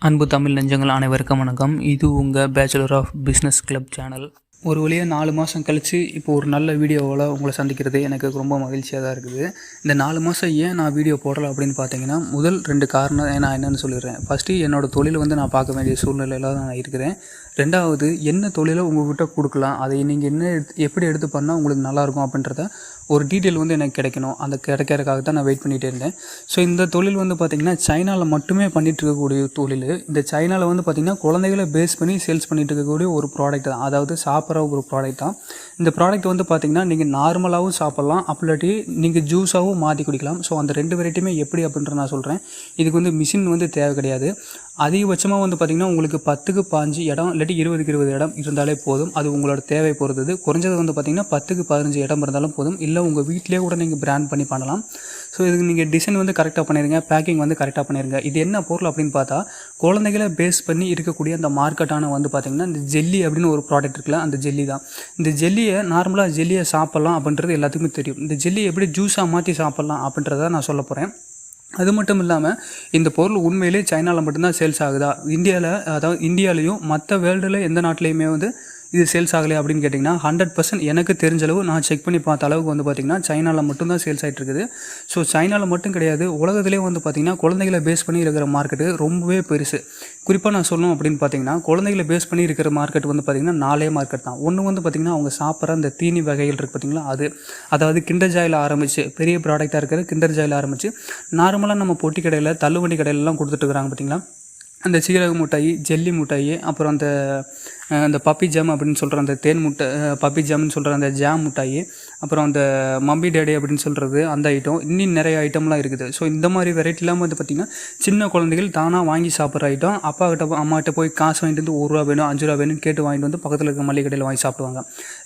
அன்பு தமிழ் நெஞ்சங்கள் அனைவருக்கும் வணக்கம். இது உங்கள் bachelor of business club channel. ஒரு வழியாக 4 மாதம் கழித்து இப்போ ஒரு நல்ல வீடியோவில் உங்களை சந்திக்கிறது எனக்கு ரொம்ப மகிழ்ச்சியாக தான் இருக்குது. இந்த 4 மாதம் ஏன் நான் வீடியோ போடலை அப்படின்னு பார்த்தீங்கன்னா, முதல் 2 காரணம் நான் என்னென்னு சொல்லிடுறேன். ஃபஸ்ட்டு என்னோடய தொழில் நான் பார்க்க வேண்டிய சூழ்நிலையில் தான் நான் இருக்கிறேன். 2வது என்ன தொழிலை உங்கள்கிட்ட கொடுக்கலாம், அதை நீங்கள் எப்படி எடுத்து பண்ணால் உங்களுக்கு நல்லாயிருக்கும் அப்படின்றத ஒரு டீட்டெயில் எனக்கு கிடைக்கணும். அந்த கிடைக்கிறதுக்காக தான் நான் வெயிட் பண்ணிகிட்டே இருந்தேன். ஸோ இந்த தொழில் பார்த்திங்கன்னா சைனாவில் மட்டுமே பண்ணிகிட்டு இருக்கக்கூடிய தொழில். இந்த சைனாவில் பார்த்திங்கன்னா குழந்தைகளை பேஸ் பண்ணி சேல்ஸ் பண்ணிகிட்டு இருக்கக்கூடிய ஒரு ப்ராடக்ட் தான், அதாவது சாப்பிட்ற ஒரு ப்ராடக்ட் தான். இந்த ப்ராடக்ட் பார்த்திங்கன்னா நீங்கள் நார்மலாகவும் சாப்பிட்லாம், அப்படி நீங்கள் ஜூஸாகவும் மாற்றி குடிக்கலாம். ஸோ அந்த 2 வெரைட்டியுமே எப்படி அப்படின்ற நான் சொல்கிறேன். இதுக்கு மிஷின் தேவை கிடையாது. அதிகபட்சமாக பார்த்திங்கன்னா உங்களுக்கு 10க்கு 15 இடம் இல்லாட்டி 20க்கு 20 இடம் இருந்தாலே போதும். அது உங்களோட தேவை பொறுத்தது. குறைஞ்சது பார்த்திங்கன்னா 10க்கு 15 இடம் இருந்தாலும் போதும். இல்லை உங்கள் வீட்டிலே கூட நீங்கள் பிராண்ட் பண்ணி பண்ணலாம். ஸோ இதுக்கு நீங்கள் டிசைன் கரெக்டாக பண்ணிடுங்க, பேக்கிங் கரெக்டாக பண்ணிடுங்க. இது என்ன பொருள் அப்படின்னு பார்த்தா, குழந்தைகளை பேஸ் பண்ணி இருக்கக்கூடிய அந்த மார்க்கெட்டான பார்த்திங்கன்னா இந்த ஜெல்லி அப்படின்னு ஒரு ப்ராடக்ட் இருக்குல்ல, அந்த ஜெல்லி தான். இந்த ஜெல்லியை நார்மலாக ஜெல்லியை சாப்பிட்லாம் அப்படின்றது எல்லாத்துக்குமே தெரியும். இந்த ஜெல்லியை எப்படி ஜூஸாக மாற்றி சாப்பிட்லாம் அப்படின்றத நான் சொல்ல போகிறேன். அது மட்டும் இல்லாமல் இந்த பொருள் உண்மையிலே சைனாவில் மட்டும்தான் சேல்ஸ் ஆகுதா, இந்தியாவிலையும் மற்ற வேர்ல்டில் எந்த நாட்டிலையுமே இது சேல்ஸ் ஆகலை அப்படின்னு கேட்டிங்கன்னா 100% எனக்கு தெரிஞ்சளவு நான் செக் பண்ணி பார்த்த அளவுக்கு பார்த்திங்கன்னா சைனாவில் மட்டும்தான் சேல்ஸ் ஆகிட்டு இருக்குது. ஸோ சைனாவில் மட்டும் கிடையாது, உலகத்திலே பார்த்திங்கன்னா குழந்தைகளை பேஸ் பண்ணி இருக்கிற மார்க்கெட்டு ரொம்பவே பெருசு. குறிப்பாக நான் சொல்லணும் அப்படின்னு பார்த்தீங்கன்னா, குழந்தைகளை பேஸ் பண்ணி இருக்கிற மார்க்கெட் பார்த்திங்கன்னா 4 மார்க்கெட் தான். ஒன்று பார்த்திங்கன்னா அவங்க சாப்பிட்ற அந்த தீனி வகைகள் இருக்குது பார்த்திங்களா, அதாவது கிண்டர் ஜாயில் ஆரம்பித்து பெரிய ப்ராடக்டாக இருக்கிற கிண்டர் ஜாயில் ஆரம்பித்து நார்மலாக நம்ம பொட்டி கடையில் தள்ளுவண்டி கடையிலலாம் கொடுத்துட்ருக்குறாங்க பார்த்திங்களா. அந்த சீரக மிட்டாயி, ஜெல்லி மிட்டாயி, அப்புறம் அந்த பப்பி ஜாம் அப்படின்னு சொல்கிற அந்த தேன் முட்டை, பப்பி ஜாம்னு சொல்கிற அந்த ஜாம் மிட்டாயி, அப்புறம் அந்த மம்பி டேடி அப்படின்னு சொல்கிறது அந்த ஐட்டம், இன்னும் நிறைய ஐட்டம்லாம் இருக்குது. ஸோ இந்த மாதிரி வெரைட்டிலாம் பார்த்திங்கன்னா சின்ன குழந்தைகள் தானாக வாங்கி சாப்பிட்ற ஐட்டம். அம்மாகிட்ட போய் காசு வாங்கிட்டு ₹1 வேணும், ₹5 வேணும்னு கேட்டு வாங்கிட்டு பக்கத்தில் இருக்க மளிகை கடையில் வாங்கி சாப்பிடுவாங்க.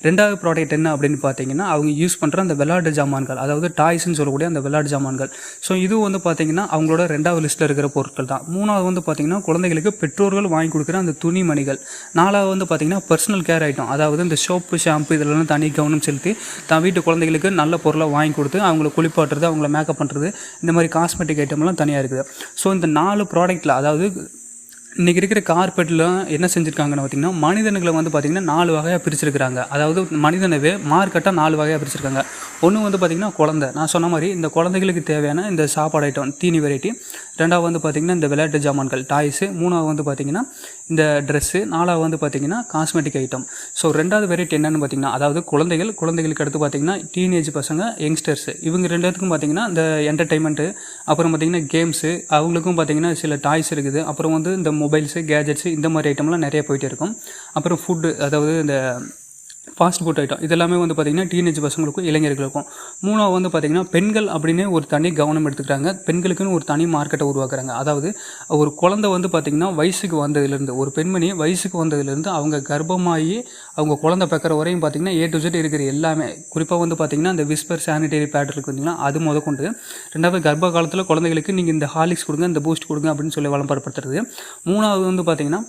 2வது ப்ராடக்ட் என்ன அப்படின்னு பார்த்தீங்கன்னா, அவங்க யூஸ் பண்ணுற அந்த விளையாட்டு ஜாமான்கள், அதாவது டாய்ஸ்ன்னு சொல்லக்கூடிய அந்த விளையாட்டு ஜாமான்கள். ஸோ இது பார்த்திங்கன்னா அவங்களோட 2வது லிஸ்ட்டில் இருக்கிற பொருட்கள் தான். 3வது பார்த்திங்கன்னா குழந்தைகளுக்கு பெற்றோர்கள் வாங்கி கொடுக்குற அந்த துணிமணிகள். 4வது பார்த்திங்கன்னா பர்சனல் கேர் ஐட்டம், அதாவது இந்த சோப்பு, ஷாம்பு இதெல்லாம் தனி கவனம் செலுத்தி தான் வீட்டு குழந்தைகளுக்கு நல்ல பொருளை வாங்கி கொடுத்து அவங்கள குளிப்பாட்டுறது, அவங்கள மேக்கப் பண்ணுறது, இந்த மாதிரி காஸ்மெட்டிக் ஐட்டம்லாம் தனியாக இருக்குது. ஸோ இந்த 4 ப்ராடக்ட்டில், அதாவது இன்றைக்கி இருக்கிற கார்பெட்டில் என்ன செஞ்சுருக்காங்கன்னு பார்த்திங்கன்னா, மனிதனுங்களை பார்த்திங்கன்னா 4 வகையாக பிரிச்சிருக்கிறாங்க. அதாவது மனிதனவே மார்க்கெட்டாக 4 வகையாக பிரிச்சிருக்காங்க. ஒன்று பார்த்திங்கன்னா குழந்தை, நான் சொன்ன மாதிரி இந்த குழந்தைகளுக்கு தேவையான இந்த சாப்பாடு ஐட்டம், தீனி வெரைட்டி. 2வது பார்த்திங்கன்னா இந்த விளையாட்டு ஜாமான்கள், டாய்ஸு. 3வது பார்த்திங்கன்னா இந்த ட்ரெஸ்ஸு. 4வது பார்த்திங்கன்னா காஸ்மெட்டிக் ஐட்டம். ஸோ 2வது வெரைட்டி என்னென்னு பார்த்திங்கன்னா, அதாவது குழந்தைகளுக்கு அடுத்து பார்த்திங்கன்னா டீனேஜ் பசங்க, யங்ஸ்டர்ஸு. இவங்க 2த்துக்கும் பார்த்திங்கன்னா இந்த என்டர்டைன்மெண்ட்டு, அப்புறம் பார்த்திங்கன்னா கேம்ஸு, அவங்களுக்கும் பார்த்திங்கன்னா சில டாய்ஸ் இருக்குது. அப்புறம் இந்த மொபைல்ஸு, கேஜெட்ஸு, இந்த மாதிரி ஐட்டம்லாம் நிறைய போயிட்டே இருக்கும். அப்புறம் ஃபுட்டு, அதாவது இந்த ஃபாஸ்ட் ஃபுட் ஐட்டம், இதெல்லாமே பார்த்திங்கன்னா டீனேஜ் பசங்களுக்கும் இளைஞர்களுக்கும். 3வது பார்த்திங்கன்னா பெண்கள் அப்படின்னு ஒரு தனி கவனம் எடுத்துக்கிறாங்க. பெண்களுக்குன்னு ஒரு தனி மார்க்கெட்டை உருவாக்குறாங்க. அதாவது ஒரு குழந்தை பார்த்திங்கன்னா வயசுக்கு வந்ததுலேருந்து, ஒரு பெண்மணி வயசுக்கு வந்ததுலேருந்து அவங்க கர்ப்பமாகி அவங்க குழந்தை பிறக்கிற வரையும் பார்த்திங்கன்னா A to Z இருக்கிற எல்லாமே, குறிப்பாக பார்த்திங்கன்னா அந்த விஸ்பர் சானிடரி பேட் இருக்குது பார்த்திங்கன்னா, அது முதற்கொண்டு. 2வது கர்ப்ப காலத்தில் குழந்தைகளுக்கு நீங்கள் இந்த ஹார்லிக்ஸ் கொடுங்க, இந்த பூஸ்ட் கொடுங்க அப்படின்னு சொல்லி விளம்பரப்படுத்துறது. 3வது பார்த்திங்கன்னா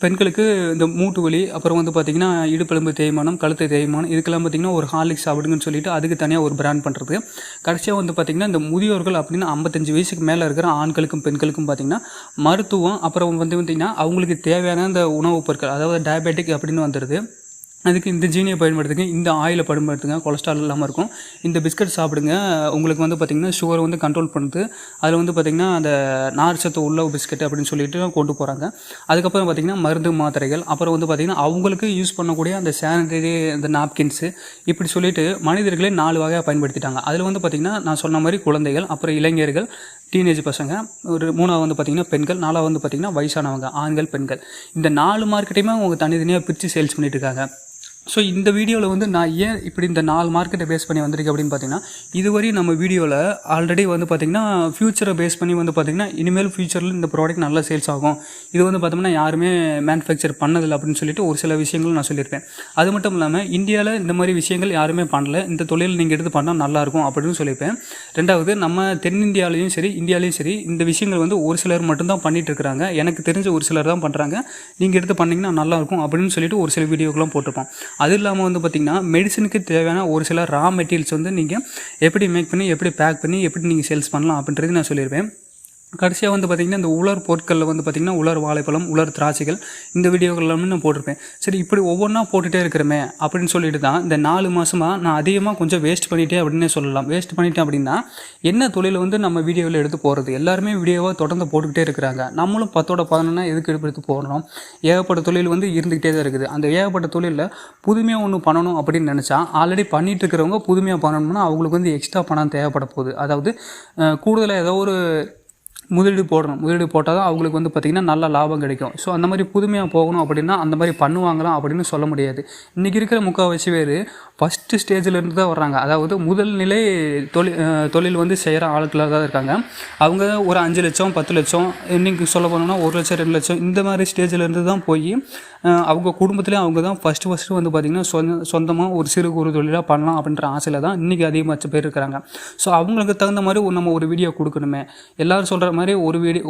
பெண்களுக்கு இந்த மூட்டு வலி, அப்புறம் பார்த்திங்கன்னா இடுப்பெலும்பு தேய்மானம், கழுத்து தேய்மானம், இதுக்கெல்லாம் பார்த்திங்கன்னா ஒரு ஹார்லிக்ஸ் சாப்பிடுங்கன்னு சொல்லிட்டு அதுக்கு தனியாக ஒரு பிராண்ட் பண்ணுறது. கடைசியாக பார்த்திங்கன்னா இந்த முதியோர்கள் அப்படின்னு 55 வயசுக்கு மேலே இருக்கிற ஆண்களுக்கும் பெண்களுக்கும் பார்த்திங்கன்னா மருத்துவம், அப்புறம் பார்த்திங்கன்னா அவங்களுக்கு தேவையான இந்த உணவுப் பொருட்கள், அதாவது டயபெட்டிக் அப்படின்னு வந்துடுது. அதுக்கு இந்த ஜீனியை பயன்படுத்துங்க, இந்த ஆயிலை பயன்படுத்துங்க, கொலஸ்ட்ரால் இல்லாமல் இருக்கும். இந்த பிஸ்கட் சாப்பிடுங்க, உங்களுக்கு பார்த்திங்கன்னா சுகர் கண்ட்ரோல் பண்ணுது. அதில் பார்த்திங்கன்னா அந்த நார் சத்து உள்ள பிஸ்கட் அப்படின்னு சொல்லிட்டு கொண்டு போகிறாங்க. அதுக்கப்புறம் பார்த்திங்கன்னா மருந்து மாத்திரைகள், அப்புறம் பார்த்திங்கன்னா அவங்களுக்கு யூஸ் பண்ணக்கூடிய அந்த சானிடரி, அந்த நாப்கின்ஸு, இப்படி சொல்லிட்டு மனிதர்களே 4 வகையாக பயன்படுத்திட்டாங்க. அதில் பார்த்திங்கன்னா நான் சொன்ன மாதிரி குழந்தைகள், அப்புறம் இளைஞர்கள், டீனேஜ் பசங்க, ஒரு 3வது பார்த்திங்கன்னா பெண்கள், 4வது பார்த்திங்கன்னா வயசானவங்க, ஆண்கள், பெண்கள். இந்த 4 மார்க்கெட்டையுமே அவங்க தனித்தனியாக பிரித்து சேல்ஸ் பண்ணிட்டு இருக்காங்க. ஸோ இந்த வீடியோவில் நான் ஏன் இப்படி இந்த 4 மார்க்கெட்டை பேஸ் பண்ணி வந்திருக்கு அப்படின்னு பார்த்தீங்கன்னா, இதுவரை நம்ம வீடியோவில் ஆல்ரெடி பார்த்திங்கன்னா ஃப்யூச்சரை பேஸ் பண்ணி பார்த்திங்கன்னா இனிமேல் ஃப்யூச்சரில் இந்த ப்ராடக்ட் நல்லா சேல்ஸ் ஆகும், இது பார்த்தோம்னா யாருமே மேனுஃபேக்சர் பண்ணதில்லை அப்படின்னு சொல்லிட்டு ஒரு சில விஷயங்கள் நான் சொல்லியிருப்பேன். அது மட்டும் இல்லாமல் இந்தியாவில் இந்த மாதிரி விஷயங்கள் யாருமே பண்ணல, இந்த தொழில் நீங்கள் எடுத்து பண்ணால் நல்லாயிருக்கும் அப்படின்னு சொல்லியிருப்பேன். 2வது நம்ம தென்னிந்தியாவிலையும் சரி, இந்தியாவிலையும் சரி, இந்த விஷயங்கள் ஒரு சிலர் மட்டும்தான் பண்ணிகிட்டு இருக்கிறாங்க. எனக்கு தெரிஞ்ச ஒரு சிலர் தான் பண்ணுறாங்க, நீங்கள் எடுத்து பண்ணிங்கன்னா நல்லாயிருக்கும் அப்படின்னு சொல்லிட்டு ஒரு சில வீடியோக்கெலாம் போட்டிருப்போம். அது இல்லாமல் பார்த்திங்கன்னா மெடிசனுக்கு தேவையான ஒரு சில ரா மெட்டீரியல்ஸ் நீங்கள் எப்படி மேக் பண்ணி, எப்படி பேக் பண்ணி, எப்படி நீங்கள் சேல்ஸ் பண்ணலாம் அப்படின்றது நான் சொல்லியிருப்பேன். கடைசியாக வந்து பார்த்திங்கன்னா இந்த உலர் பொருட்களில் வந்து பார்த்திங்கன்னா உலர் வாழைப்பழம், உலர் திராட்சைகள் இந்த வீடியோகள் எல்லாமே நான் போட்டிருப்பேன். சரி இப்படி ஒவ்வொன்றா போட்டுகிட்டே இருக்கிறமே அப்படின்னு சொல்லிட்டு தான் இந்த 4 மாதமாக நான் அதிகமாக கொஞ்சம் வேஸ்ட் பண்ணிட்டேன் அப்படின்னே சொல்லலாம். வேஸ்ட் பண்ணிட்டேன் அப்படின்னா என்ன தொழில் வந்து நம்ம வீடியோவில் எடுத்து போகிறது, எல்லாருமே வீடியோவாக தொடர்ந்து போட்டுக்கிட்டே இருக்கிறாங்க. நம்மளும் 10ஓட 11 எதுக்கு எடுத்து போடுறோம்? ஏகப்பட்ட தொழில் வந்து இருந்துக்கிட்டே தான் இருக்குது. அந்த ஏகப்பட்ட தொழிலில் புதுமையாக ஒன்று பண்ணணும் அப்படின்னு நினச்சா ஆல்ரெடி பண்ணிகிட்டு இருக்கிறவங்க புதுமையாக பண்ணணும்னா அவங்களுக்கு வந்து எக்ஸ்ட்ரா பணம் தேவைப்பட போகுது. அதாவது கூடுதலாக ஏதோ ஒரு முதலீடு போடணும். முதலீடு போட்டால் தான் அவங்களுக்கு வந்து பார்த்திங்கன்னா நல்ல லாபம் கிடைக்கும். ஸோ அந்த மாதிரி புதுமையாக போகணும் அப்படின்னா அந்த மாதிரி பண்ணுவாங்களாம் அப்படின்னு சொல்ல முடியாது. இன்றைக்கி இருக்கிற முக்கால்வாசி பேர் ஃபஸ்ட்டு ஸ்டேஜிலேருந்து தான் வர்றாங்க. அதாவது முதல் நிலை தொழில் வந்து செய்கிற ஆட்களாக தான் இருக்காங்க. அவங்க ஒரு 5 லட்சம் 10 லட்சம் இன்றைக்கி சொல்ல போனோம்னா 1 லட்சம் 2 லட்சம் இந்த மாதிரி ஸ்டேஜிலேருந்து தான் போய் அவங்க குடும்பத்துலேயும் அவங்க தான் ஃபஸ்ட்டு வந்து பார்த்திங்கன்னா சொந்தமாக ஒரு சிறு குறு தொழிலாக பண்ணலாம் அப்படின்ற ஆசையில் தான் இன்றைக்கி அதிகமாக பேர் இருக்கிறாங்க. ஸோ அவங்களுக்கு தகுந்த மாதிரி நம்ம ஒரு வீடியோ கொடுக்கணுமே. எல்லோரும் சொல்கிற மாதிரி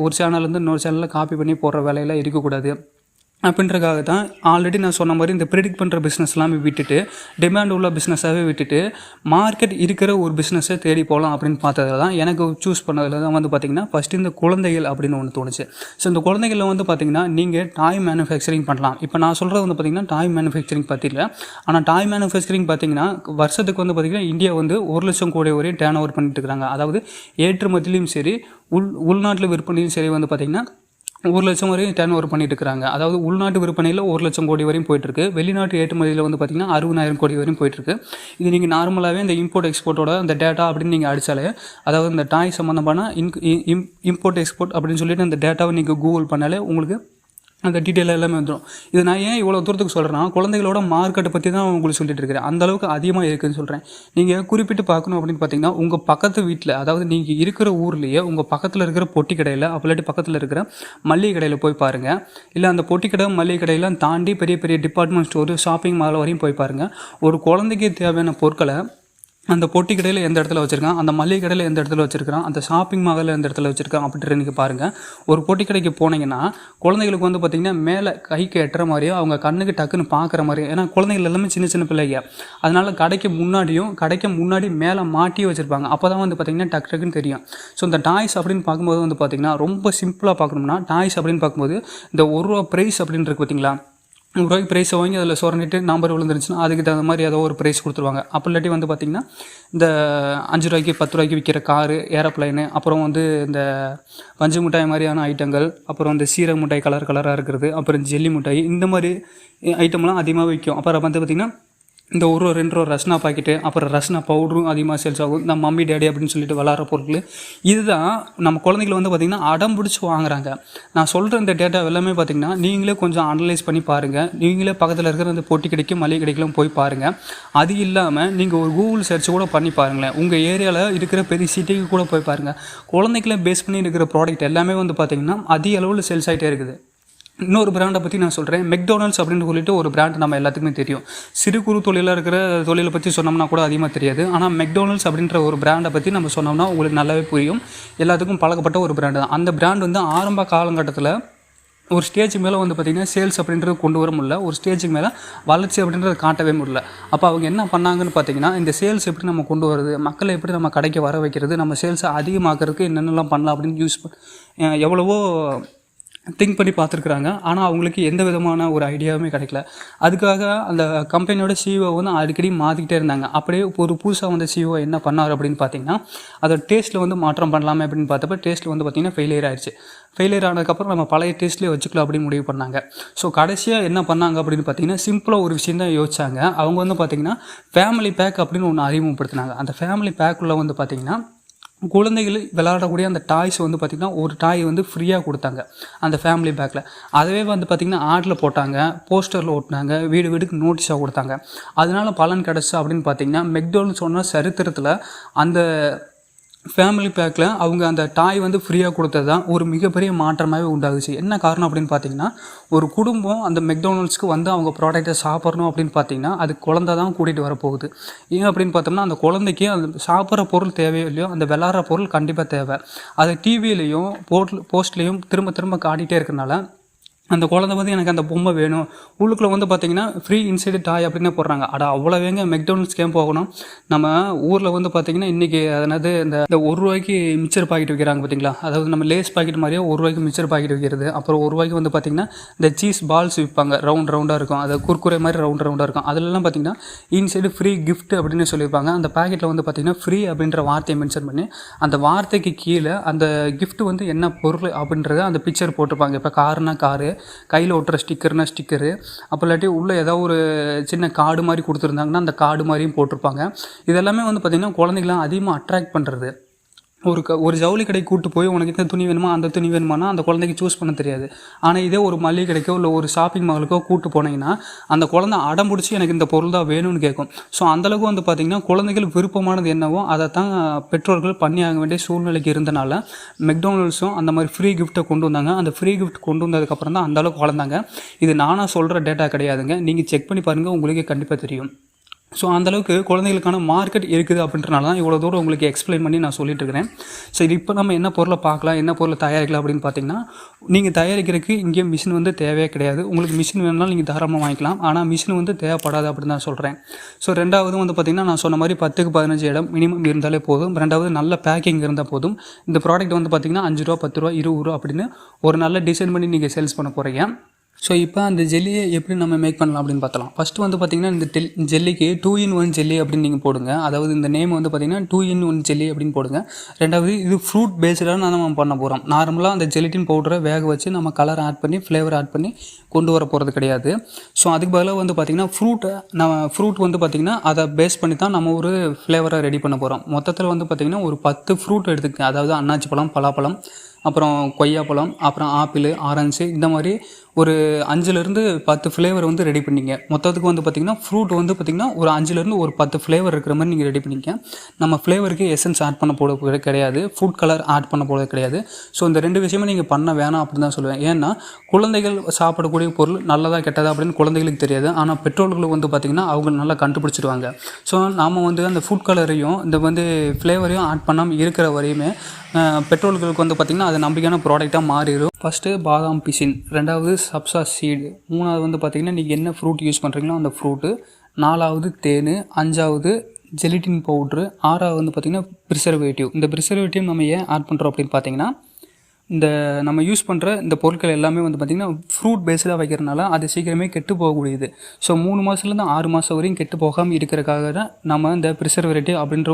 ஒரு சேனல்லேருந்து இன்னொரு சேனலில் காப்பி பண்ணி போடுற வேலையெல்லாம் இருக்கக்கூடாது அப்படின்றக்காக தான் ஆல்ரெடி நான் சொன்ன மாதிரி இந்த ப்ரிடிக்ட் பண்ணுற பிஸ்னஸ் எல்லாமே விட்டுட்டு டிமாண்ட் உள்ள பிஸ்னஸாகவே விட்டுட்டு மார்க்கெட் இருக்கிற ஒரு பிஸ்னஸை தேடி போகலாம் அப்படின்னு பார்த்ததில் தான் எனக்கு சூஸ் பண்ணதில் தான் வந்து பார்த்திங்கன்னா ஃபஸ்ட்டு இந்த குழந்தைகள் அப்படின்னு ஒன்று தோணுச்சு. ஸோ இந்த குழந்தைகளில் வந்து பார்த்திங்கன்னா நீங்கள் டாய் மேனுஃபேக்சரிங் பண்ணலாம். இப்போ நான் சொல்கிறது வந்து பார்த்திங்கன்னா டாய் மேனுஃபேக்சரிங் பற்றியில், ஆனால் டாய் மேனுஃபேக்சரிங் பார்த்திங்கன்னா வருஷத்துக்கு வந்து பார்த்திங்கன்னா இந்தியா வந்து 1 லட்சம் கோடி வரையும் டேர்ன் ஓவர் பண்ணிட்டு இருக்கிறாங்க. அதாவது ஏற்றுமதியிலையும் சரி உள்நாட்டில் விற்பனையும் சரி வந்து பார்த்திங்கன்னா 1 லட்சம் வரையும் டேர்ன் ஓவர் பண்ணிட்டு இருக்கிறாங்க. அதாவது உள்நாட்டு விற்பனையில் 1 லட்சம் கோடி வரையும் போயிட்டுருக்கு. வெளிநாட்டு ஏற்றுமதியில் வந்து பார்த்திங்கன்னா 60,000 கோடி வரையும் போயிட்டுருக்கு. இது நீங்கள் நார்மலாகவே இந்த இம்போர்ட் எக்ஸ்போர்ட்டோட அந்த டேட்டா அப்படின்னு நீங்கள் அடித்தாலே, அதாவது இந்த டாய் சம்மந்தமான இம்போர்ட் எக்ஸ்போர்ட் அப்படின்னு சொல்லிட்டு அந்த டேட்டாவை நீங்கள் கூகுள் பண்ணாலே உங்களுக்கு அந்த டீட்டெயில் எல்லாமே வந்துடும். இது நான் ஏன் இவ்வளோ தூரத்துக்கு சொல்கிறேன்னா குழந்தைகளோட மார்க்கெட்டை பற்றி தான் உங்களுக்கு சொல்லிட்டு இருக்கிறேன். அந்தளவுக்கு அதிகமாக இருக்குதுன்னு சொல்கிறேன். நீங்கள் குறிப்பிட்டு பார்க்கணும் அப்படின்னு பார்த்தீங்கன்னா உங்கள் பக்கத்து வீட்டில், அதாவது நீங்கள் இருக்கிற ஊர்லேயே உங்கள் பக்கத்தில் இருக்கிற பொட்டி கடையில் இல்லாட்டி பக்கத்தில் இருக்கிற மளிகை கடையில் போய் பாருங்கள். இல்லை அந்த பொட்டி கடை மளிகை கடையெல்லாம் தாண்டி பெரிய பெரிய டிபார்ட்மெண்ட் ஸ்டோரு ஷாப்பிங் மால் வரையும் போய் பாருங்கள். ஒரு குழந்தைக்கு தேவையான பொருட்களை அந்த பொட்டி கடையில் எந்த இடத்துல வச்சுருக்கான், அந்த மளிகை கடையில் எந்த இடத்துல வச்சுருக்கான், அந்த ஷாப்பிங் மாலில் எந்த இடத்துல வச்சுருக்கான் அப்படின்ட்டு நீங்கள் பாருங்கள். ஒரு பொட்டி கடைக்கு போனீங்கன்னா குழந்தைகளுக்கு வந்து பார்த்திங்கன்னா மேலே கைக்கு எட்டுற மாதிரியோ அவங்க கண்ணுக்கு டக்குன்னு பார்க்குற மாதிரியோ, ஏன்னா குழந்தைகள் எல்லாமே சின்ன சின்ன பிள்ளைங்க, அதனால் கடைக்கு முன்னாடி மேலே மாட்டியும் வச்சுருப்பாங்க. அப்போ தான் வந்து பார்த்திங்கன்னா டக்குன்னு தெரியும். ஸோ இந்த டாய்ஸ் அப்படின்னு பார்க்கும்போது வந்து பார்த்திங்கன்னா ரொம்ப சிம்பிளாக பார்க்கணும்னா டாய்ஸ் அப்படின்னு பார்க்கும்போது இந்த ₹1 ப்ரைஸ் அப்படின்னு இருக்குது பார்த்திங்களா, ₹1 ப்ரைஸை வாங்கி அதில் சொரண்டிட்டு நம்பர் விழுந்துருந்துச்சுன்னா அதுக்கு தகுந்த மாதிரி ஏதோ ஒரு ப்ரைஸ் கொடுத்துருவாங்க. அப்போ இல்லாட்டி வந்து பார்த்திங்கன்னா இந்த ₹5 ₹10 விற்கிற காரு, ஏரோப்ளைனு, அப்புறம் வந்து இந்த பஞ்சு மிட்டாய் மாதிரியான ஐட்டங்கள், அப்புறம் இந்த சீரக மிட்டாய் கலராக இருக்கிறது, அப்புறம் ஜெல்லி மிட்டாய், இந்த மாதிரி ஐட்டம்லாம் அதிகமாக விற்கும். அப்புறம் வந்து பார்த்திங்கன்னா இந்த ₹1 ரஸ்னா பாக்கெட்டு, அப்புறம் ரஸ்னா பவுடரும் அதிகமாக சேல்ஸ் ஆகும். இந்த மம்மி டேடி அப்படின்னு சொல்லிட்டு விளாட்ற பொருட்கள் இதுதான் நம்ம குழந்தைகள் வந்து பார்த்திங்கன்னா அடம் பிடிச்சி வாங்குறாங்க. நான் சொல்கிற இந்த டேட்டா எல்லாமே பார்த்திங்கன்னா நீங்களே கொஞ்சம் அனலைஸ் பண்ணி பாருங்கள். நீங்களே பக்கத்தில் இருக்கிற அந்த பொட்டி கடைக்கும் மளிகை கடைக்கெல்லாம் போய் பாருங்கள். அது இல்லாமல் நீங்கள் ஒரு கூகுள் சர்ச் கூட பண்ணி பாருங்களேன். உங்கள் ஏரியாவில் இருக்கிற பெரிய சிட்டிக்கு கூட போய் பாருங்கள். குழந்தைகளை பேஸ் பண்ணி இருக்கிற ப்ராடக்ட் எல்லாமே வந்து பார்த்திங்கன்னா அதிக அளவில் சேல்ஸ் ஆகிட்டே இருக்குது. இன்னொரு பிராண்டை பற்றி நான் சொல்கிறேன். மெக்டொனால்ட்ஸ் அப்படின்னு சொல்லிட்டு ஒரு பிராண்ட் நம்ம எல்லாத்துக்குமே தெரியும். சிறு குறு தொழிலாக இருக்கிற தொழிலை பற்றி சொன்னோம்னா கூட அதிகமாக தெரியாது. ஆனால் மெக்டொனால்ட்ஸ் அப்படின்ற ஒரு பிராண்டை பற்றி நம்ம சொன்னோம்னா உங்களுக்கு நல்லாவே புரியும். எல்லாத்துக்கும் பழக்கப்பட்ட ஒரு பிராண்டு தான். அந்த பிராண்ட் வந்து ஆரம்ப காலகட்டத்தில் ஒரு ஸ்டேஜுக்கு மேலே வந்து பார்த்திங்கன்னா சேல்ஸ் அப்படின்றது கொண்டு வர முடியல, ஒரு ஸ்டேஜுக்கு மேலே வளர்ச்சி அப்படின்றத காட்டவே முடியல. அப்போ அவங்க என்ன பண்ணாங்கன்னு பார்த்திங்கன்னா இந்த சேல்ஸ் எப்படி நம்ம கொண்டு வரது, மக்களை எப்படி நம்ம கடைக்கு வர வைக்கிறது, நம்ம சேல்ஸை அதிகமாக்கிறதுக்கு என்னென்னலாம் பண்ணலாம் அப்படின்னு எவ்வளவோ திங்க் பண்ணி பார்த்துருக்குறாங்க. ஆனால் அவங்களுக்கு எந்த விதமான ஒரு ஐடியாவுமே கிடைக்கல. அதுக்காக அந்த கம்பெனியோட சிஇஓ வந்து அடிக்கடி மாற்றிக்கிட்டே இருந்தாங்க. அப்படியே ஒரு புதுசாக வந்த சிஇஓ என்ன பண்ணார் அப்படின்னு பார்த்தீங்கன்னா அதோட டேஸ்ட்டில் வந்து மாற்றம் பண்ணலாமே அப்படின்னு பார்த்தப்ப டேஸ்ட்டில் வந்து பார்த்திங்கன்னா ஃபெயிலியர் ஆயிடுச்சு. ஃபெயிலியர் ஆனதுக்கப்புறம் நம்ம பழைய டேஸ்ட்லேயே வச்சுக்கலாம் அப்படின்னு முடிவு பண்ணாங்க. ஸோ கடைசியாக என்ன பண்ணாங்க அப்படின்னு பார்த்தீங்கன்னா சிம்பிளாக ஒரு விஷயம் தான் யோசிச்சாங்க. அவங்க வந்து பார்த்திங்கன்னா ஃபேமிலி பேக் அப்படின்னு ஒன்று அறிமுகப்படுத்தினாங்க. அந்த ஃபேமிலி பேக்குள்ளே வந்து பார்த்திங்கன்னா குழந்தைகள் விளையாடக்கூடிய அந்த டாய்ஸ் வந்து பார்த்திங்கன்னா ஒரு டாய் வந்து ஃப்ரீயாக கொடுத்தாங்க அந்த ஃபேமிலி பேக்கில். அதவே வந்து பார்த்திங்கன்னா ஆடில் போட்டாங்க, போஸ்டரில் ஓட்டினாங்க, வீடுக்கு நோட்டீஸாக கொடுத்தாங்க. அதனால பலன் கிடச்சா அப்படின்னு பார்த்திங்கன்னா மெக்டொனால்ட்ஸ் சொன்ன சரித்திரத்தில் அந்த ஃபேமிலி பேக்கில் அவங்க அந்த டாய் வந்து ஃப்ரீயாக கொடுத்தது தான் ஒரு மிகப்பெரிய மாற்றமாகவே உண்டாகுச்சு. என்ன காரணம் அப்படின்னு பார்த்தீங்கன்னா ஒரு குடும்பம் அந்த மெக்டொனால்ட்ஸ்க்கு வந்து அவங்க ப்ராடக்ட்டை சாப்பிட்றணும் அப்படின்னு பார்த்தீங்கன்னா அது குழந்தை தான் கூட்டிகிட்டு வரப்போகுது. ஏன் அப்படின்னு பார்த்தோம்னா அந்த குழந்தைக்கு அந்த சாப்பிட்ற பொருள் தேவையோ இல்லையோ அந்த விளாட்ற பொருள் கண்டிப்பாக தேவை. அதை டிவிலையும் போஸ்ட்லேயும் திரும்ப காட்டிகிட்டே இருக்கிறனால அந்த குழந்தை வந்து எனக்கு அந்த பொம்மை வேணும், உள்ளுக்குள்ளே வந்து பார்த்தீங்கன்னா ஃப்ரீ இன்சைடு டாய் அப்படின்னு போடுறாங்க. அவ்வளோ வேங்க மெக்டொனால்ட்ஸ்க்கே போகணும். நம்ம ஊரில் வந்து பார்த்தீங்கன்னா இன்றைக்கி அதாவது இந்த ₹1 மிச்சர் பாக்கெட் விற்கிறாங்க பார்த்தீங்களா, அதாவது நம்ம லேஸ் பாக்கெட் மாதிரியே ₹1 மிச்சர் பாக்கெட் விற்கிறது. அப்புறம் ₹1 வந்து பார்த்தீங்கன்னா இந்த சீஸ் பால்ஸ் விற்பாங்க, ரவுண்டாக இருக்கும், அது குர்குரே மாதிரி ரவுண்டாக இருக்கும். அதிலெல்லாம் பார்த்தீங்கன்னா இன்சைடு ஃப்ரீ கிஃப்ட் அப்படின்னு சொல்லியிருப்பாங்க. அந்த பாக்கெட்டில் வந்து பார்த்தீங்கன்னா ஃப்ரீ அப்படின்ற வார்த்தையை மென்ஷன் பண்ணி அந்த வார்த்தைக்கு கீழே அந்த கிஃப்ட் வந்து என்ன பொருள் அப்படின்றத அந்த பிக்சர் போட்டிருப்பாங்க. இப்போ காருனா காரு, கையில் ஒட்டுற ஸ்டிக்கர்னா ஸ்டிக்கரு, அப்போ இல்லாட்டி உள்ளே ஏதாவது ஒரு சின்ன கார்டு மாதிரி கொடுத்துருந்தாங்கன்னா அந்த கார்டு மாதிரியும் போட்டிருப்பாங்க. இதெல்லாமே வந்து பார்த்திங்கன்னா குழந்தைங்களாம் அதிகமாக அட்ராக்ட் பண்ணுறது. ஒரு ஜவுளி கடைக்கு கூப்பிட்டு போய் உனக்கு இந்த துணி வேணுமா அந்த துணி வேணுமானா அந்த குழந்தைக்கு சூஸ் பண்ண தெரியாது. ஆனால் இதே ஒரு மளிகை கடைக்கோ இல்லை ஒரு ஷாப்பிங் மாலுக்கோ கூப்பிட்டு போனீங்கன்னா அந்த குழந்தை அடம் பிடிச்சி எனக்கு இந்த பொருள் தான் வேணும்னு கேட்கும். ஸோ அந்தளவுக்கு வந்து பார்த்திங்கன்னா குழந்தைகள் விருப்பமானது என்னவோ அதை தான் பெற்றோர்கள் பண்ணி ஆக வேண்டிய சூழ்நிலைக்கு இருந்தனால மெக்டொனால்ட்ஸும் அந்த மாதிரி ஃப்ரீ கிஃப்ட்டை கொண்டு வந்தாங்க. அந்த ஃப்ரீ கிஃப்ட் கொண்டு வந்ததுக்கப்புறம் தான் அந்தளவுக்கு வளர்ந்தாங்க. இது நானாக சொல்கிற டேட்டா கிடையாதுங்க, நீங்கள் செக் பண்ணி பாருங்கள், உங்களுக்கே கண்டிப்பாக தெரியும். ஸோ அந்தளவுக்கு குழந்தைகளுக்கான மார்க்கெட் இருக்குது அப்படின்றனால தான் இவ்வளோ தூரம் உங்களுக்கு எக்ஸ்பிளைன் பண்ணி நான் சொல்லிட்டு இருக்கிறேன். ஸோ இது இப்போ நம்ம என்ன பொருளை பார்க்கலாம், என்ன பொருளை தயாரிக்கலாம் அப்படின்னு பார்த்தீங்கன்னா, நீங்கள் தயாரிக்கிறதுக்கு இங்கே மிஷின் வந்து தேவையே கிடையாது. உங்களுக்கு மிஷின் வேணும்னாலும் நீங்கள் தாராளமாக வாங்கிக்கலாம். ஆனால் மிஷின் வந்து தேவைப்படாது அப்படின்னு தான் சொல்கிறேன். ஸோ ரெண்டாவது வந்து பார்த்திங்கன்னா, நான் சொன்ன மாதிரி 10க்கு 15 இடம் மினிமம் இருந்தாலே போதும். ரெண்டாவது நல்ல பேக்கிங் இருந்தால் போதும். இந்த ப்ராடக்ட் வந்து பார்த்திங்கன்னா ₹5, ₹10, ₹20 அப்படின்னு ஒரு நல்ல டிசைன் பண்ணி நீங்கள் சேல்ஸ் பண்ண போகிறீங்க. ஸோ இப்போ அந்த ஜெல்லியை எப்படி நம்ம மேக் பண்ணலாம் அப்படின்னு பார்த்தலாம். ஃபஸ்ட்டு வந்து பார்த்திங்கன்னா இந்த ஜெல்லிக்கு 2-in-1 ஜெல்லி அப்படின்னு நீங்கள் போடுங்க. அதாவது இந்த நேம் வந்து பார்த்திங்கன்னா 2-in-1 ஜெல்லி அப்படின்னு போடுங்க. ரெண்டாவது இது ஃப்ரூட் பேஸ்டாக நம்ம பண்ண போகிறோம். நார்மலாக அந்த ஜெலிட்டின் பவுடரை வேக வச்சு நம்ம கலர் ஆட் பண்ணி ஃப்ளேவர் ஆட் பண்ணி கொண்டு வர போகிறது கிடையாது. ஸோ அதுக்கு பதிலாக வந்து பார்த்திங்கன்னா ஃப்ரூட் வந்து பார்த்திங்கன்னா அதை பேஸ் பண்ணி தான் நம்ம ஒரு ஃப்ளேவரை ரெடி பண்ண போகிறோம். மொத்தத்தில் வந்து பார்த்திங்கன்னா ஒரு 10 ஃப்ரூட் எடுத்துக்கங்க. அதாவது அன்னாச்சி பழம், பலாப்பழம், அப்புறம் கொய்யாப்பழம், அப்புறம் ஆப்பிள், ஆரஞ்சு, இந்த மாதிரி ஒரு 5லேருந்து 10 ஃப்ளேவர் வந்து ரெடி பண்ணிங்க. மொத்தத்துக்கு வந்து பார்த்திங்கன்னா ஃப்ரூட் வந்து பார்த்திங்கன்னா ஒரு 5லேருந்து ஒரு 10 ஃப்ளேவர் இருக்கிற மாதிரி நீங்கள் ரெடி பண்ணிக்க. நம்ம ஃப்ளேவருக்கு எசன்ஸ் ஆட் பண்ண போகிறது கிடையாது, ஃபுட் கலர் ஆட் பண்ண போகிறது கிடையாது. ஸோ இந்த 2 விஷயமும் நீங்கள் பண்ண வேணாம் அப்படின்னு தான் சொல்லுவேன். ஏன்னா குழந்தைகள் சாப்பிடக்கூடிய பொருள் நல்லதா கெட்டதா அப்படின்னு குழந்தைகளுக்கு தெரியாது. ஆனால் பெற்றோர்களுக்கு வந்து பார்த்திங்கன்னா அவங்க நல்லா கண்டுபிடிச்சிடுவாங்க. ஸோ நாம் வந்து அந்த ஃபுட் கலரையும் இந்த வந்து ஃப்ளேவரையும் ஆட் பண்ணாமல் இருக்கிற வரையுமே பெட்ரோல்களுக்கு வந்து பார்த்திங்கன்னா அது நம்பிக்கையான ப்ராடக்டாக மாறிடும். ஃபஸ்ட்டு பாதாம் பிசின், ரெண்டாவது சப்சா சீடு, மூணாவது வந்து பார்த்திங்கன்னா நீங்கள் என்ன ஃப்ரூட் யூஸ் பண்ணுறீங்களோ அந்த ஃப்ரூட்டு, நாலாவது தேன், அஞ்சாவது ஜெலிட்டின் பவுட்ரு, ஆறாவது வந்து பார்த்திங்கன்னா ப்ரிசர்வேட்டிவ். இந்த ப்ரிசர்வேட்டிவ் நம்ம ஏன் ஆட் பண்ணுறோம் அப்படின்னு பார்த்தீங்கன்னா, இந்த நம்ம யூஸ் பண்ணுற இந்த பொருட்கள் எல்லாமே வந்து பார்த்திங்கன்னா ஃப்ரூட் பேஸ்டாக வைக்கிறனால அது சீக்கிரமே கெட்டு போகக்கூடியது. ஸோ 3 மாதத்துலேருந்து 6 மாதம் வரையும் கெட்டு போகாமல் இருக்கிறதுக்காக தான் நம்ம இந்த ப்ரிசர்வேட்டிவ் அப்படின்ற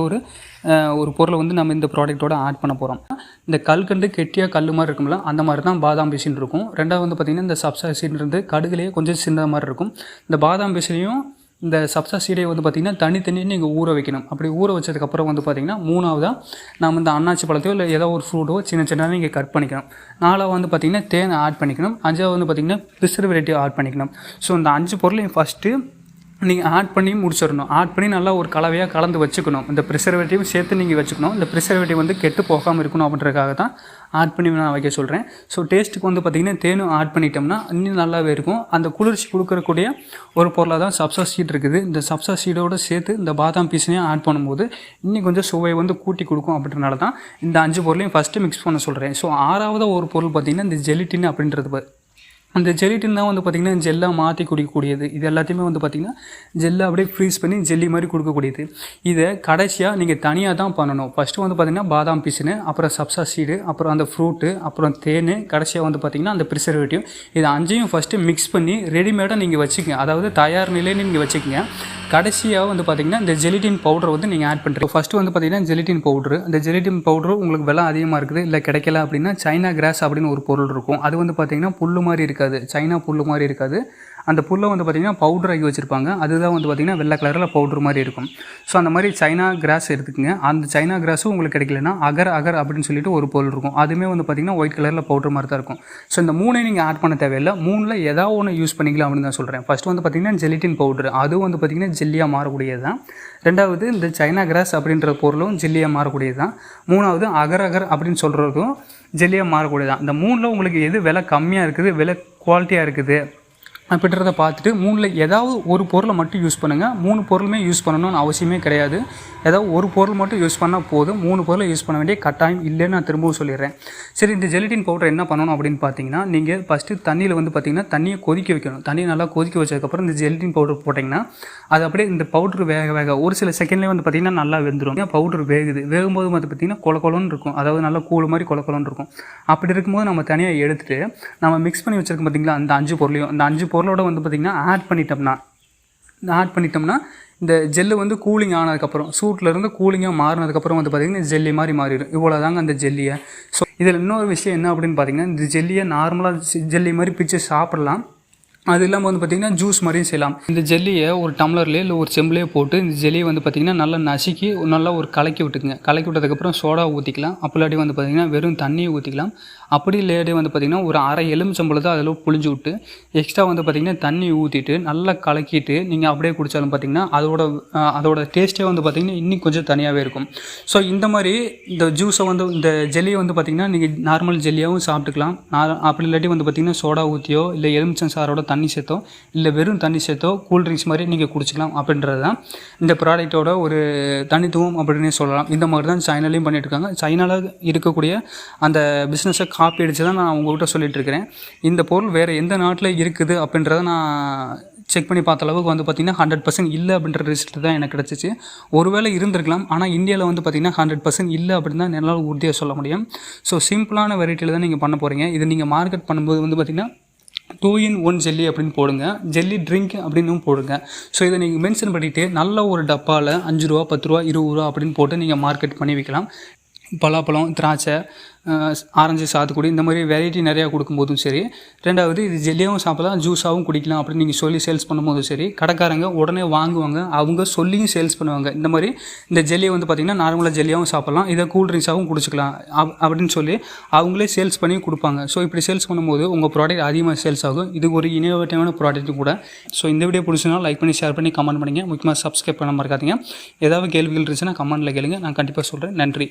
ஒரு பொருளை வந்து நம்ம இந்த ப்ராடக்ட்டோட ஆட் பண்ண போகிறோம். இந்த கல்கண்டு கெட்டியாக கல் மாதிரி இருக்கும்ல, அந்த மாதிரி தான் பாதாம் பிசின் இருக்கும். ரெண்டாவது வந்து பார்த்திங்கன்னா இந்த சப்சா சீட்ன்றது கடுகுலேயே கொஞ்சம் சின்ன மாதிரி இருக்கும். இந்த பாதாம் பிசினையும் இந்த சப்சா சீடை வந்து பார்த்திங்கன்னா தனித்தனியாக நீங்கள் ஊற வைக்கணும். அப்படி ஊற வச்சதுக்கப்புறம் வந்து பார்த்திங்கன்னா மூணாவதாக நம்ம இந்த அன்னாச்சி பழத்தையோ இல்லை ஏதோ ஒரு ஃப்ரூட்டோ சின்ன நீங்கள் கட் பண்ணிக்கணும். நாலாவது வந்து பார்த்திங்கன்னா தேனை ஆட் பண்ணிக்கணும். அஞ்சாவது வந்து பார்த்திங்கன்னா ப்ரிசர்வேட்டிவ் ஆட் பண்ணிக்கணும். ஸோ இந்த 5 பொருளையும் ஃபஸ்ட்டு நீங்கள் ஆட் பண்ணி முடிச்சிடணும். ஆட் பண்ணி நல்லா ஒரு கலவையாக கலந்து வச்சுக்கணும். இந்த ப்ரிசர்வேட்டிவ் சேர்த்து நீங்கள் வச்சுக்கணும். இந்த ப்ரிசர்வேட்டிவ் வந்து கெட்டு போகாமல் இருக்கணும் அப்படின்றதுக்காக தான் ஆட் பண்ணி நான் வைக்க சொல்கிறேன். ஸோ டேஸ்ட்டுக்கு வந்து பார்த்திங்கன்னா தேனும் ஆட் பண்ணிட்டோம்னா இன்னும் நல்லாவே இருக்கும். அந்த குளிர்ச்சி கொடுக்கக்கூடிய ஒரு பொருளாக தான் சப்சா சீட் இருக்குது. இந்த சப்சா சீடோடு சேர்த்து இந்த பாதாம் பீஸையும் ஆட் பண்ணும்போது இன்னும் கொஞ்சம் சுவை வந்து கூட்டி கொடுக்கும். அப்படின்றனால தான் இந்த 5 பொருளையும் ஃபஸ்ட்டு மிக்ஸ் பண்ண சொல்கிறேன். ஸோ ஆறாவது ஒரு பொருள் பார்த்திங்கன்னா இந்த ஜெலிட்டின் அப்படின்றது. அந்த ஜெலிட்டின் தான் வந்து பார்த்திங்கன்னா ஜெல்லாக மாற்றி குடிக்கக்கூடியது. இது எல்லாத்தையுமே வந்து பார்த்திங்கன்னா ஜெல்லை அப்படியே ஃப்ரீஸ் பண்ணி ஜெல்லி மாதிரி கொடுக்கக்கூடியது. இதை கடைசியாக நீங்கள் தனியாக தான் பண்ணணும். ஃபஸ்ட்டு வந்து பார்த்திங்கன்னா பாதாம் பீஸுன்னு, அப்புறம் சப்சா சீடு, அப்புறம் அந்த ஃப்ரூட்டு, அப்புறம் தேன், கடைசியாக வந்து பார்த்திங்கன்னா அந்த ப்ரிசர்வேட்டிவ். இது 5ஐயும் ஃபஸ்ட்டு மிக்ஸ் பண்ணி ரெடிமேடாக நீங்கள் வச்சுக்கங்க. அதாவது தயார் நிலையில் நீங்கள் வச்சுக்கோங்க. கடைசியாக வந்து பார்த்திங்கன்னா இந்த ஜெலிட்டின் பவுடர் வந்து நீங்கள் ஆட் பண்ணுறீங்க. ஃபஸ்ட்டு வந்து பார்த்திங்கன்னா ஜெலிட்டின் பவுட்ரு. அந்த ஜெலிட்டின் பவுட்ரு உங்களுக்கு விலை அதிகமாக இருக்குது இல்லை கிடைக்கல அப்படின்னா சைனா கிராஸ் அப்படின்னு ஒரு பொருள் இருக்கும். அது வந்து பார்த்திங்கன்னா புல்லு மாதிரி இருக்காது, சைனா புல்லு மாதிரி இருக்காது. அந்த புல்லை வந்து பார்த்திங்கன்னா பவுடர் ஆகி வச்சுருப்பாங்க. அதுதான் வந்து பார்த்திங்கன்னா வெள்ளை கலரில் பவுட்ரு மாதிரி இருக்கும். ஸோ அந்த மாதிரி சைனா கிராஸ் எடுத்துக்கங்க. அந்த சைனா கிராஸும் உங்களுக்கு கிடைக்கலன்னா அகர் அப்படின்னு சொல்லிட்டு ஒரு பொருள் இருக்கும். அதுவுமே வந்து பார்த்திங்கன்னா ஒயிட் கலரில் பவுடர் மாதிரி தான் இருக்கும். ஸோ இந்த 3ஐயும் நீங்கள் ஆட் பண்ண தேவையில்லை. 3ல் ஏதாவது ஒன்று யூஸ் பண்ணிக்கலாம் அப்படின்னு தான் சொல்கிறேன். ஃபஸ்ட்டு வந்து பார்த்திங்கன்னா ஜெலிட்டின் பவுட்ரு, அதுவும் வந்து பார்த்திங்கன்னா ஜெல்லியாக மாறக்கூடியது தான். ரெண்டாவது இந்த சைனா கிராஸ் அப்படின்ற பொருளும் ஜெல்லியாக மாறக்கூடியது தான். மூணாவது அகர் அப்படின்னு சொல்கிறதும் ஜெல்லியாக மாறக்கூடியது தான். இந்த 3ல் உங்களுக்கு எது விலை கம்மியாக இருக்குது, விலை குவாலிட்டியாக இருக்குது அப்படின்றத பார்த்துட்டு 3ல் ஏதாவது ஒரு பொருளை மட்டும் யூஸ் பண்ணுங்கள். 3 பொருளுமே யூஸ் பண்ணணும்னு அவசியமே கிடையாது. ஏதாவது ஒரு பொருள் மட்டும் யூஸ் பண்ணால் போதும். 3 பொருளை யூஸ் பண்ண வேண்டிய கட்டாயம் இல்லைன்னு நான் திரும்பவும் சொல்லிடுறேன். சரி, இந்த ஜெலட்டின் பவுடர் என்ன பண்ணணும் அப்படின்னு பார்த்தீங்கன்னா, நீங்கள் ஃபஸ்ட்டு தண்ணியில் வந்து பார்த்திங்கன்னா தண்ணியை கொதிக்க வைக்கணும். தண்ணியை நல்லா கொதிக்க வச்சதுக்கப்புறம் இந்த ஜெலட்டின் பவுடர் போட்டிங்கன்னா அது அப்படியே இந்த பவுட்ரு வேக ஒரு சில செகண்ட்லேயே வந்து பார்த்திங்கன்னா நல்லா வெந்துடும். பவுட்ரு வேகும்போது வந்து பார்த்திங்கன்னா கொலன்னு இருக்கும். அதாவது நல்லா கூழ் மாதிரி கொலன்னு இருக்கும். அப்படி இருக்கும்போது நம்ம தனியாக எடுத்துகிட்டு நம்ம மிக்ஸ் பண்ணி வச்சுருக்கோம் பார்த்திங்களா, அந்த 5 பொருளையும் அந்த 5 பொருளோட வந்து பார்த்திங்கன்னா ஆட் பண்ணிட்டோம்னா இந்த ஜெல்லு வந்து கூலிங் ஆனதுக்கப்புறம் சூட்லேருந்து கூலிங்காக மாறினதுக்கப்புறம் வந்து பார்த்திங்கன்னா ஜெல்லி மாதிரி மாறிடும். இவ்வளோ தாங்க அந்த ஜெல்லியை. ஸோ இதில் இன்னொரு விஷயம் என்ன அப்படின்னு பார்த்திங்கன்னா, இந்த ஜெல்லியை நார்மலாக ஜெல்லி மாதிரி பிச்சு சாப்பிடலாம். அது இல்லாமல் வந்து பார்த்திங்கன்னா ஜூஸ் மாதிரியும் செய்யலாம். இந்த ஜெல்லியை ஒரு டம்ளர்லேயே இல்லை ஒரு செம்பிலே போட்டு இந்த ஜெல்லியை வந்து பார்த்திங்கன்னா நல்லா நசுக்கி நல்லா ஒரு கலக்கி விட்டுக்குங்க. கலக்கி விட்டதுக்கப்புறம் சோடா ஊற்றிக்கலாம். அப்படி வந்து பார்த்திங்கன்னா வெறும் தண்ணியை ஊற்றிக்கலாம். அப்படி இல்லாட்டி வந்து பார்த்திங்கன்னா ஒரு அரை எலுமிச்சம்பழத்தை அதில் புழிஞ்சு விட்டு எக்ஸ்ட்ரா வந்து பார்த்திங்கன்னா தண்ணி ஊற்றிட்டு நல்லா கலக்கிட்டு நீங்கள் அப்படியே குடித்தாலும் பார்த்திங்கன்னா அதோட டேஸ்ட்டே வந்து பார்த்திங்கன்னா இன்னும் கொஞ்சம் தனியாகவே இருக்கும். ஸோ இந்த மாதிரி இந்த ஜூஸை வந்து இந்த ஜெல்லியை வந்து பார்த்திங்கன்னா நீங்கள் நார்மல் ஜெல்லியாகவும் சாப்பிட்டுக்கலாம். அப்படி இல்லாட்டி வந்து பார்த்திங்கன்னா சோடா ஊற்றியோ இல்லை எலுமிச்சம் சாரோட தண்ணி சேர்த்தோ இல்லை வெறும் தண்ணி சேர்த்தோ கூல்ட்ரிங்க்ஸ் மாதிரி நீங்கள் குடிச்சிக்கலாம். அப்படின்றது தான் இந்த ப்ராடக்ட்டோட ஒரு தனித்துவம் அப்படின்னே சொல்லலாம். இந்த மாதிரி தான் சைனாலையும் பண்ணிட்டு இருக்காங்க. சைனாவில் இருக்கக்கூடிய அந்த பிஸ்னஸை காப்பி அடித்து தான் நான் உங்கள்கிட்ட சொல்லிட்டு இருக்கிறேன். இந்த பொருள் வேறு எந்த நாட்டில் இருக்குது அப்படின்றத நான் செக் பண்ணி பார்த்த அளவுக்கு வந்து பார்த்திங்கன்னா 100% இல்லை அப்படின்ற ரிசல்ட் தான் எனக்கு கிடச்சிச்சு. ஒருவேளை இருந்திருக்கலாம், ஆனால் இந்தியாவில் வந்து பார்த்திங்கன்னா 100% இல்லை அப்படின்னு தான் என்னால் உறுதியாக சொல்ல முடியும். ஸோ சிம்பிளான வெரைட்டியில் தான் நீங்கள் பண்ண போகிறீங்க. இதை நீங்கள் மார்க்கெட் பண்ணும்போது வந்து பார்த்திங்கன்னா 2-in-1 ஜெல்லி அப்படின்னு போடுங்க. ஜெல்லி ட்ரிங்க் அப்படின்னும் போடுங்க. ஸோ இதை நீங்கள் மென்ஷன் பண்ணிவிட்டு நல்ல ஒரு டப்பாவில் 5 ரூபா 10 ரூபா 20 ரூபா அப்படின்னு போட்டு நீங்கள் மார்க்கெட் பண்ணி வைக்கலாம். பலாப்பழம், திராட்சை, ஆரஞ்சு, சாத்துக்குடி இந்த மாதிரி வெரைட்டி நிறையா கொடுக்கும்போதும் சரி, ரெண்டாவது இது ஜெல்லியாகவும் சாப்பிடலாம், ஜூஸாகவும் குடிக்கலாம் அப்படின்னு நீங்கள் சொல்லி சேல்ஸ் பண்ணும்போதும் சரி, கடைக்காரங்க உடனே வாங்குவாங்க. அவங்க சொல்லியும் சேல்ஸ் பண்ணுவாங்க. இந்த மாதிரி இந்த ஜெல்லியை வந்து பார்த்திங்கன்னா நார்மலாக ஜெல்லியாகவும் சாப்பிட்லாம், இதை கூல்ட்ரிங்க்ஸாகவும் குடிச்சிக்கலாம் அப்படின்னு சொல்லி அவங்களே சேல்ஸ் பண்ணி கொடுப்பாங்க. ஸோ இப்படி சேல்ஸ் பண்ணும்போது உங்கள் ப்ராடக்ட் அதிகமாக சேல்ஸ் ஆகும். இது ஒரு இனோவேட்டிவான ப்ராடக்ட்டும் கூட. ஸோ இந்த வீடியோ பிடிச்சினா லைக் பண்ணி ஷேர் பண்ணி கமெண்ட் பண்ணுங்கள். முக்கியமாக சப்ஸ்கிரைப் பண்ண மறக்காதீங்க. ஏதாவது கேள்விகள் இருந்துச்சுன்னா கமெண்ட்டில் கேளுங்க, நான் கண்டிப்பாக சொல்கிறேன். நன்றி.